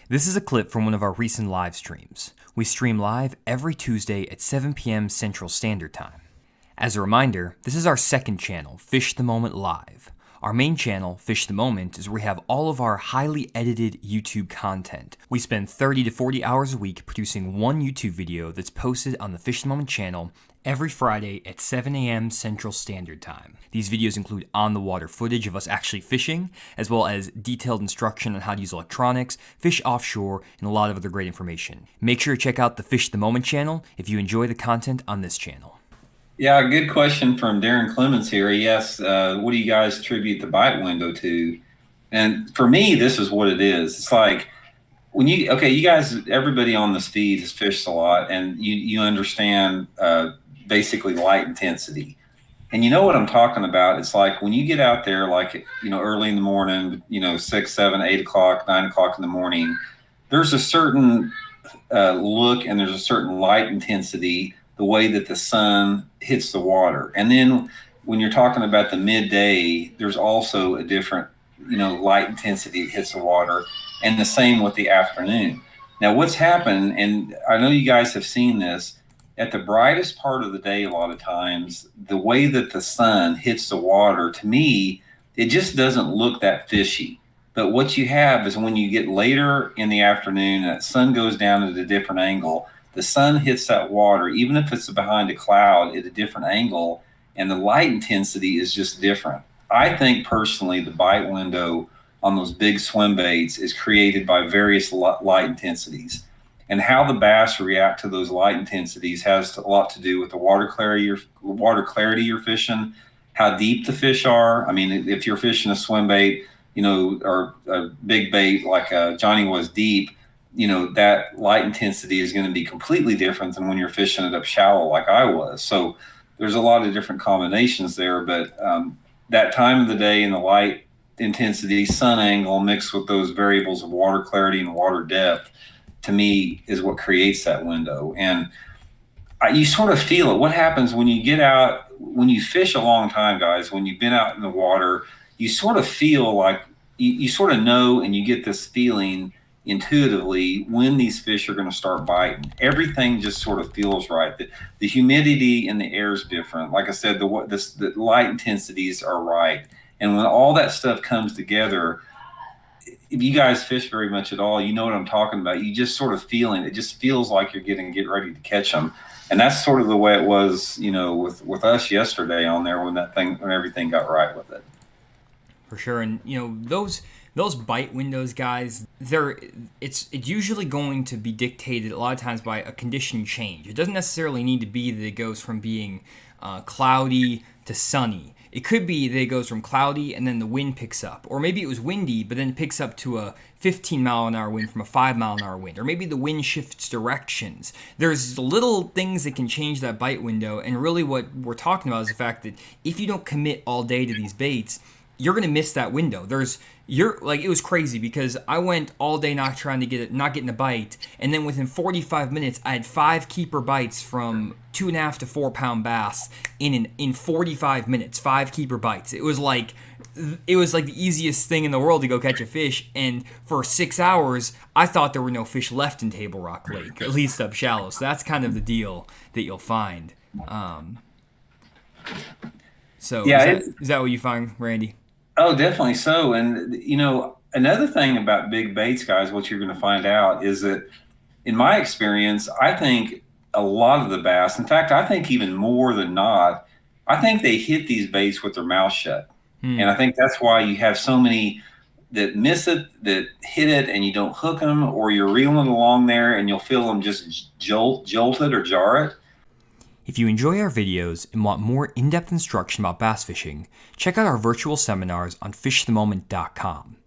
This is a clip from one of our recent live streams. We stream live every Tuesday at 7 p.m. Central Standard Time. As a reminder, this is our second channel, Fish the Moment Live. Our main channel, Fish the Moment, is where we have all of our highly edited YouTube content. We spend 30 to 40 hours a week producing one YouTube video that's posted on the Fish the Moment channel every Friday at 7 a.m. Central Standard Time. These videos include on-the-water footage of us actually fishing, as well as detailed instruction on how to use electronics, fish offshore, and a lot of other great information. Make sure to check out the Fish the Moment channel if you enjoy the content on this channel. Yeah, good question from Darren Clemens here. Yes, what do you guys attribute the bite window to? And for me, this is what it is. It's like when you guys, everybody on this feed has fished a lot, and you understand basically light intensity. And you know what I'm talking about? It's like when you get out there, like, early in the morning, 6, 7, 8 o'clock, 9 o'clock in the morning, there's a certain look and there's a certain light intensity, the way that the sun hits the water. And then when you're talking about the midday, there's also a different, light intensity that hits the water, and the same with the afternoon. Now, what's happened, and I know you guys have seen this, at the brightest part of the day, a lot of times, the way that the sun hits the water, to me, it just doesn't look that fishy. But what you have is when you get later in the afternoon, that sun goes down at a different angle, the sun hits that water, even if it's behind a cloud at a different angle, and the light intensity is just different. I think personally, the bite window on those big swim baits is created by various light intensities. And how the bass react to those light intensities has a lot to do with the water clarity you're fishing, how deep the fish are. I mean, if you're fishing a swim bait, or a big bait like Johnny was deep, that light intensity is going to be completely different than when you're fishing it up shallow like I was. So there's a lot of different combinations there, but that time of the day and the light intensity, sun angle mixed with those variables of water clarity and water depth, to me, is what creates that window. And you sort of feel it. What happens when you get out, when you fish a long time, guys, when you've been out in the water, you sort of feel like you sort of know, and you get this feeling intuitively when these fish are going to start biting. Everything just sort of feels right. The humidity in the air is different. Like I said, the light intensities are right. And when all that stuff comes together, if you guys fish very much at all, you know what I'm talking about. You just sort of feeling it. Just feels like you're get ready to catch them. And that's sort of the way it was, with us yesterday on there when everything got right with it. For sure. And those bite windows, guys, it's usually going to be dictated a lot of times by a condition change. It doesn't necessarily need to be that it goes from being cloudy to sunny. It could be that it goes from cloudy and then the wind picks up. Or maybe it was windy, but then it picks up to a 15 mile an hour wind from a 5 mile an hour wind. Or maybe the wind shifts directions. There's little things that can change that bite window. And really what we're talking about is the fact that if you don't commit all day to these baits, you're going to miss that window. It was crazy because I went all day not getting a bite, and then within 45 minutes I had 5 keeper bites from 2.5 to 4 pound bass in 45 minutes. 5 keeper bites. It was like the easiest thing in the world to go catch a fish, and for 6 hours I thought there were no fish left in Table Rock Lake, at least up shallow. So that's kind of the deal that you'll find. So yeah, is that what you find, Randy? Oh, definitely so. And, another thing about big baits, guys, what you're going to find out is that, in my experience, I think a lot of the bass, in fact, I think even more than not, I think they hit these baits with their mouth shut. And I think that's why you have so many that miss it, that hit it, and you don't hook them, or you're reeling along there and you'll feel them just jolted or jar it. If you enjoy our videos and want more in-depth instruction about bass fishing, check out our virtual seminars on fishthemoment.com.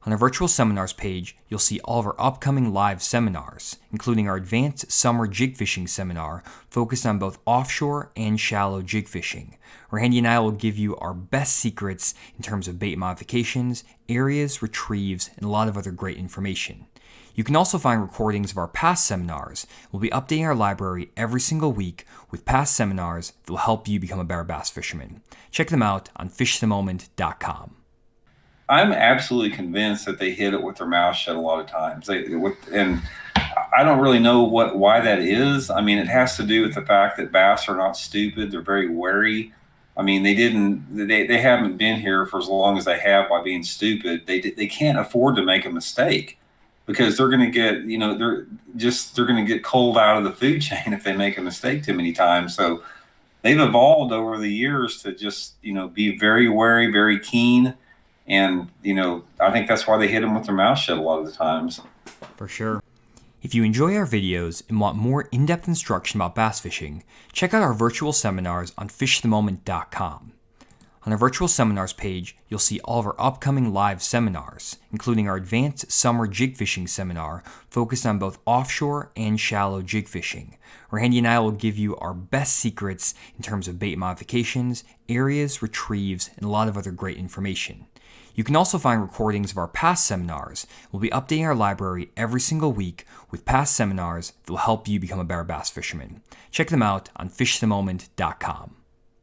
On our virtual seminars page, you'll see all of our upcoming live seminars, including our advanced summer jig fishing seminar focused on both offshore and shallow jig fishing, where Randy and I will give you our best secrets in terms of bait modifications, areas, retrieves, and a lot of other great information. You can also find recordings of our past seminars. We'll be updating our library every single week with past seminars that will help you become a better bass fisherman. Check them out on fishthemoment.com. I'm absolutely convinced that they hit it with their mouth shut a lot of times. And I don't really know why that is. I mean, it has to do with the fact that bass are not stupid; they're very wary. I mean, they haven't been here for as long as they have by being stupid. They can't afford to make a mistake because they're going to get, they're going to get cold out of the food chain if they make a mistake too many times. So they've evolved over the years to just, be very wary, very keen. And, I think that's why they hit them with their mouth shut a lot of the times. For sure. If you enjoy our videos and want more in-depth instruction about bass fishing, check out our virtual seminars on fishthemoment.com. On our virtual seminars page, you'll see all of our upcoming live seminars, including our advanced summer jig fishing seminar focused on both offshore and shallow jig fishing, where Andy and I will give you our best secrets in terms of bait modifications, areas, retrieves, and a lot of other great information. You can also find recordings of our past seminars. We'll be updating our library every single week with past seminars that will help you become a better bass fisherman. Check them out on fishthemoment.com.